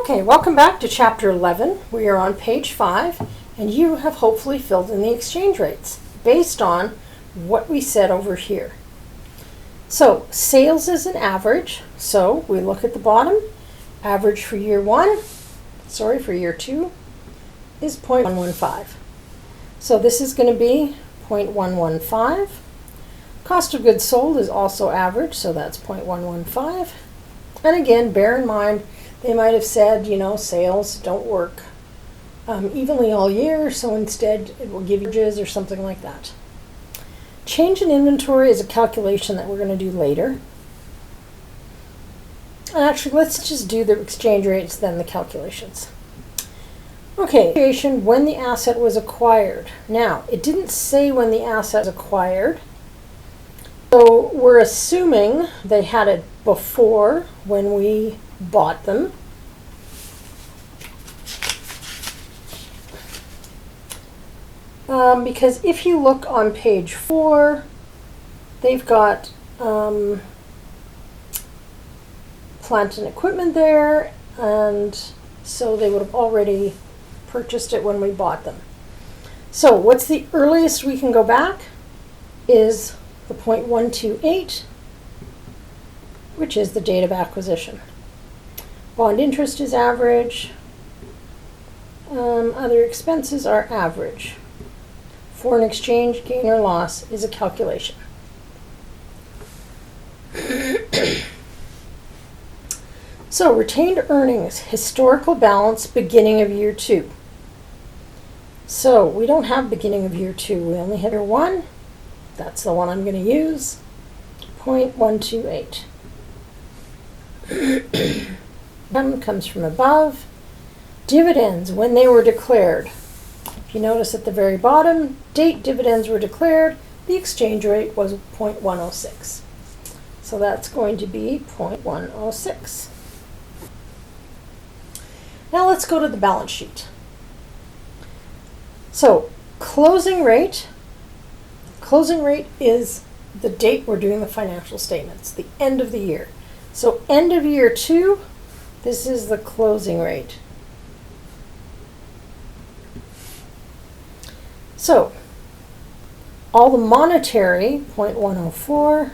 Okay, welcome back to Chapter 11. We are on page 5, and you have hopefully filled in the exchange rates based on what we said over here. So, sales is an average, so we look at the bottom. Average for year 2 is 0.115. So this is going to be 0.115. Cost of goods sold is also average, so that's 0.115. And again, bear in mind, they might have said, sales don't work evenly all year, so instead it will give you averages or something like that. Change in inventory is a calculation that we're going to do later. Actually, let's just do the exchange rates, then the calculations. Okay, when the asset was acquired. Now, it didn't say when the asset was acquired, so we're assuming they had it before when we bought them. Because if you look on page 4, they've got plant and equipment there, and so they would have already purchased it when we bought them. So what's the earliest we can go back is the 0.128, which is the date of acquisition. Bond interest is average. Other expenses are average. Foreign exchange gain or loss is a calculation. So, retained earnings, historical balance, beginning of year 2. So, we don't have beginning of year 2. We only have year 1. That's the one I'm going to use. 0.128. Comes from above. Dividends, when they were declared. If you notice at the very bottom, date dividends were declared, the exchange rate was 0.106. So that's going to be 0.106. Now let's go to the balance sheet. So closing rate is the date we're doing the financial statements, the end of the year. So end of year 2, this is the closing rate. So all the monetary, 0.104,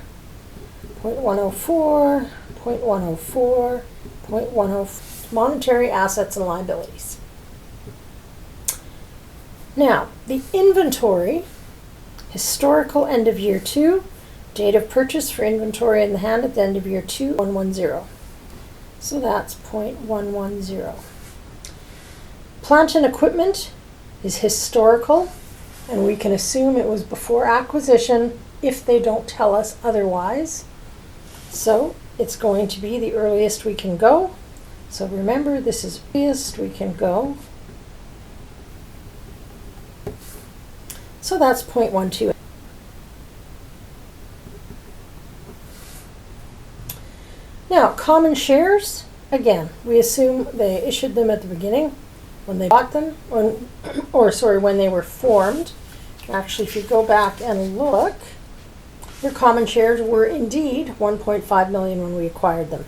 0.104, 0.104, 0.104, monetary assets and liabilities. Now, the inventory, historical end of year 2, date of purchase for inventory in the hand at the end of year 2, 110. So that's 0.110. Plant and equipment is historical, and we can assume it was before acquisition if they don't tell us otherwise. So it's going to be the earliest we can go. So remember, this is the earliest we can go. So that's 0.128. Now, common shares, again, we assume they issued them at the beginning when they bought them, when they were formed. Actually, if you go back and look, your common shares were indeed 1.5 million when we acquired them.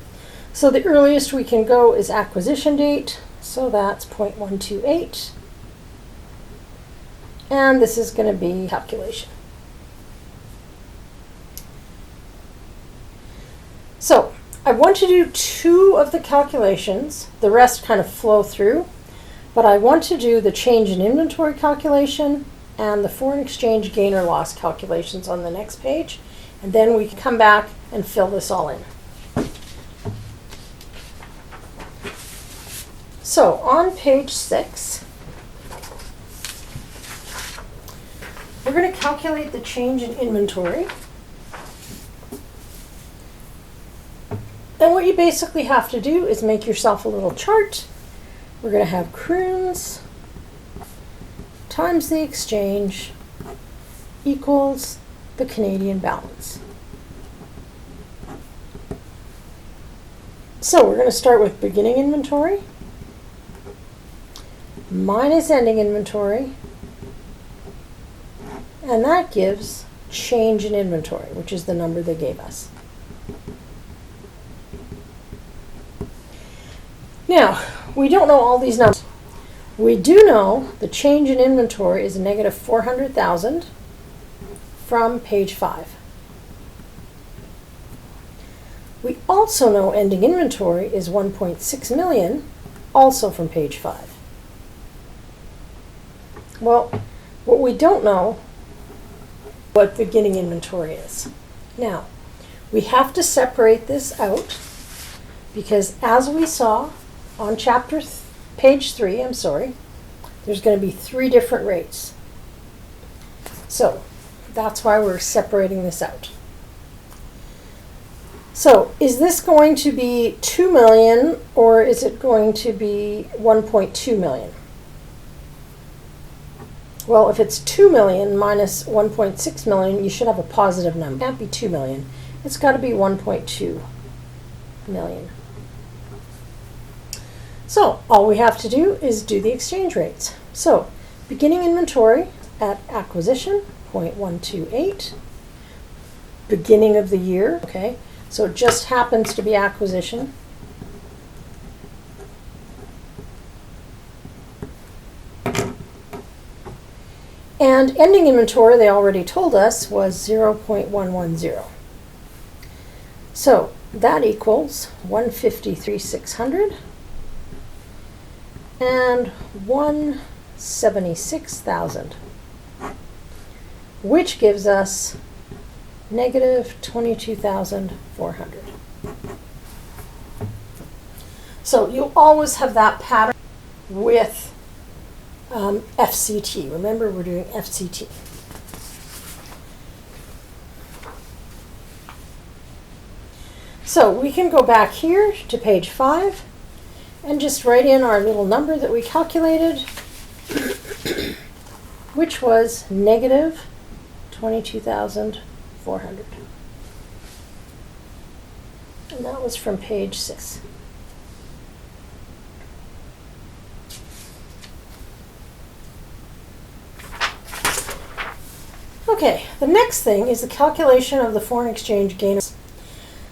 So the earliest we can go is acquisition date, so that's 0.128. And this is going to be calculation. So I want to do 2 of the calculations, the rest kind of flow through, but I want to do the change in inventory calculation and the foreign exchange gain or loss calculations on the next page, and then we can come back and fill this all in. So on page 6, we're going to calculate the change in inventory. And what you basically have to do is make yourself a little chart. We're going to have Kroons times the exchange equals the Canadian balance. So we're going to start with beginning inventory minus ending inventory, and that gives change in inventory, which is the number they gave us. Now, we don't know all these numbers. We do know the change in inventory is a negative 400,000 from page 5. We also know ending inventory is 1.6 million, also from page 5. Well, what we don't know what beginning inventory is. Now, we have to separate this out because as we saw on page 3, there's going to be 3 different rates. So that's why we're separating this out. So is this going to be 2 million or is it going to be 1.2 million? Well, if it's 2 million minus 1.6 million, you should have a positive number. It can't be 2 million. It's got to be 1.2 million. So all we have to do is do the exchange rates. So beginning inventory at acquisition, 0.128. Beginning of the year, okay, so it just happens to be acquisition. And ending inventory, they already told us, was 0.110. So that equals 153,600 and 176,000, which gives us negative 22,400. So you always have that pattern with FCT. Remember, we're doing FCT. So we can go back here to page 5 and just write in our little number that we calculated, which was negative 22,400. And that was from page 6. Okay, the next thing is the calculation of the foreign exchange gain.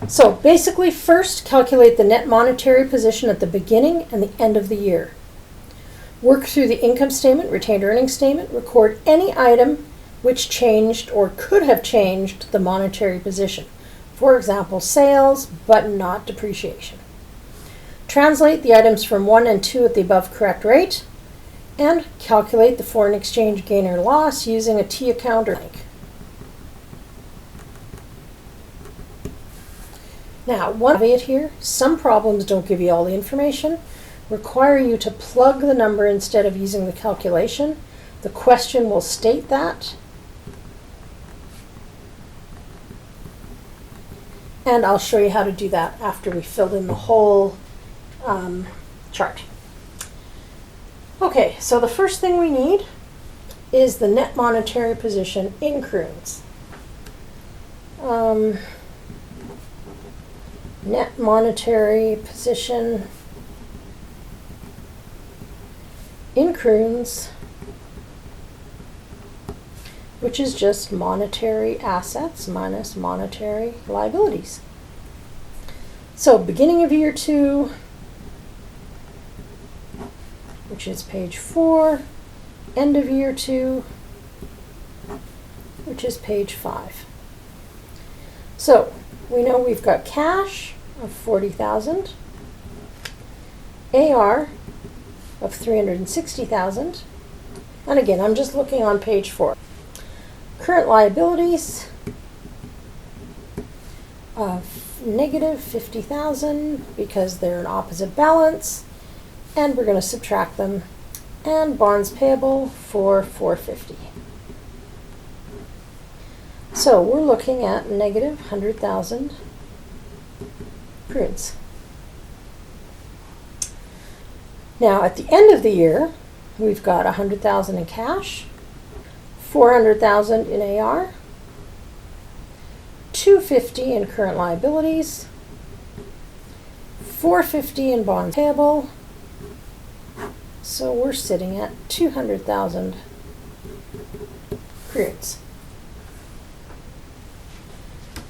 So basically, first calculate the net monetary position at the beginning and the end of the year. Work through the income statement, retained earnings statement, record any item which changed or could have changed the monetary position. For example, sales, but not depreciation. Translate the items from 1 and 2 at the above correct rate, and calculate the foreign exchange gain or loss using a T account or bank. Now, one caveat here, some problems don't give you all the information, require you to plug the number instead of using the calculation. The question will state that. And I'll show you how to do that after we filled in the whole chart. Okay, so the first thing we need is the net monetary position in kroons. Net monetary position in kroons, which is just monetary assets minus monetary liabilities. So beginning of year 2, which is page 4, end of year 2, which is page 5. So we know we've got cash of 40,000, AR of 360,000, and again, I'm just looking on page 4. Current liabilities of negative 50,000 because they're an opposite balance, and we're going to subtract them, and bonds payable for 450. So we're looking at negative 100,000 kroons. Now at the end of the year, we've got 100,000 in cash, 400,000 in AR, 250 in current liabilities, 450 in bonds payable. So we're sitting at 200,000 kroons.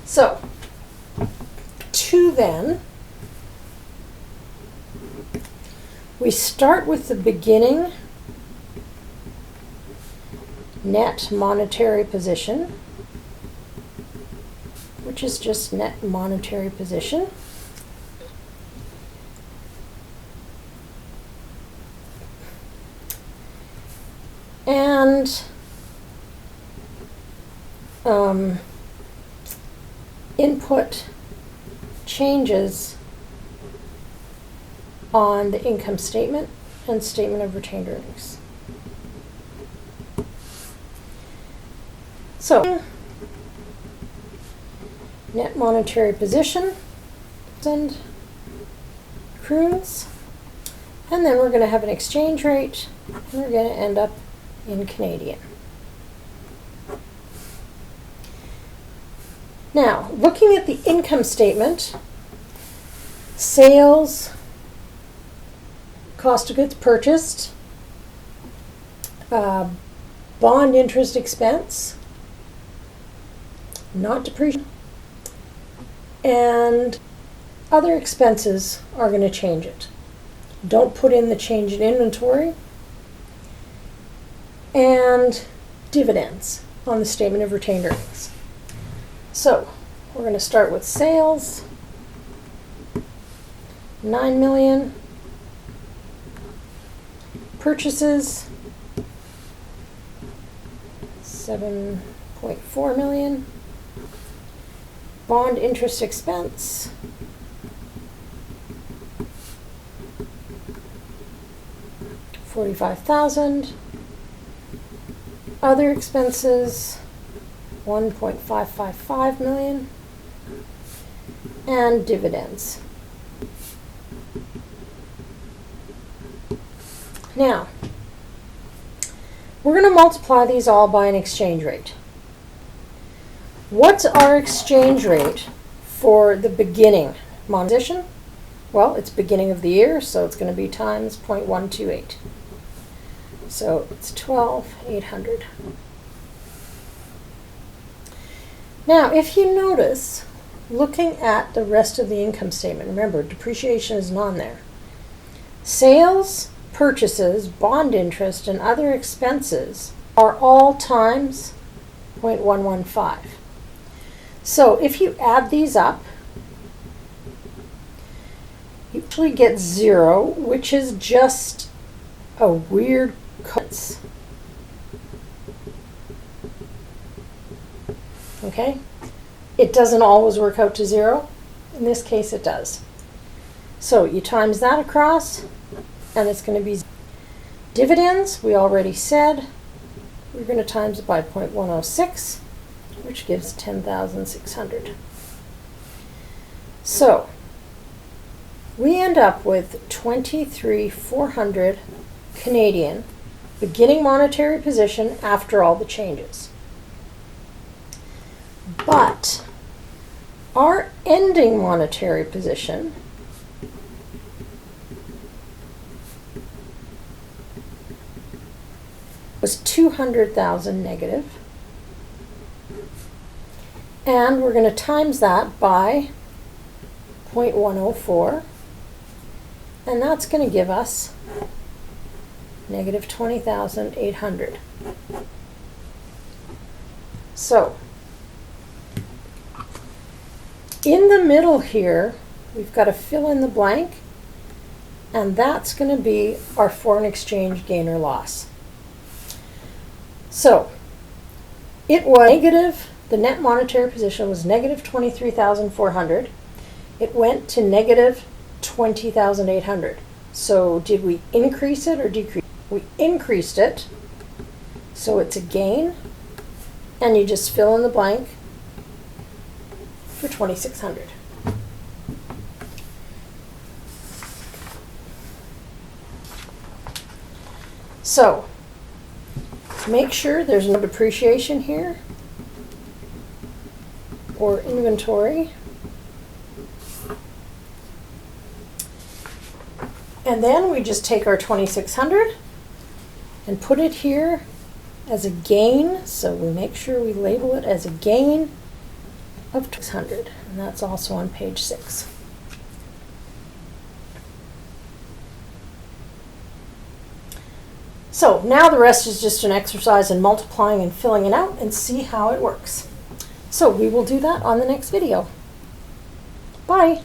So, to then We start with the beginning net monetary position, which is just net monetary position. And input changes on the income statement and statement of retained earnings. So, net monetary position and kroons, and then we're going to have an exchange rate, and we're going to end up in Canadian. Now, looking at the income statement, sales, cost of goods purchased, bond interest expense, not depreciation, and other expenses are going to change it. Don't put in the change in inventory, and dividends on the statement of retained earnings. So we're going to start with sales, 9 million, purchases, 7.4 million, bond interest expense, $45,000, other expenses, 1.555 million, and dividends. Now, we're going to multiply these all by an exchange rate. What's our exchange rate for the beginning monetization? Well, it's beginning of the year, so it's going to be times 0.128. So it's 12,800. Now, if you notice, looking at the rest of the income statement, remember, depreciation isn't on there. Sales, purchases, bond interest, and other expenses are all times 0.115. So if you add these up, you actually get 0, which is just a weird coincidence. Okay? It doesn't always work out to 0. In this case, it does. So you times that across, and it's going to be dividends. We already said we're going to times it by 0.106, which gives 10,600. So we end up with 23,400 Canadian beginning monetary position after all the changes. But our ending monetary position was 200,000 negative. And we're going to times that by 0.104. And that's going to give us negative 20,800. So, in the middle here, we've got to fill in the blank, and that's going to be our foreign exchange gain or loss. So, it was negative, the net monetary position was negative 23,400. It went to negative 20,800. So, did we increase it or decrease it? We increased it, so it's a gain, and you just fill in the blank for 2,600. So, make sure there's no depreciation here or inventory. And then we just take our 2,600 and put it here as a gain. So we make sure we label it as a gain of 2,600. And that's also on page 6. So now the rest is just an exercise in multiplying and filling it out and see how it works. So we will do that on the next video. Bye.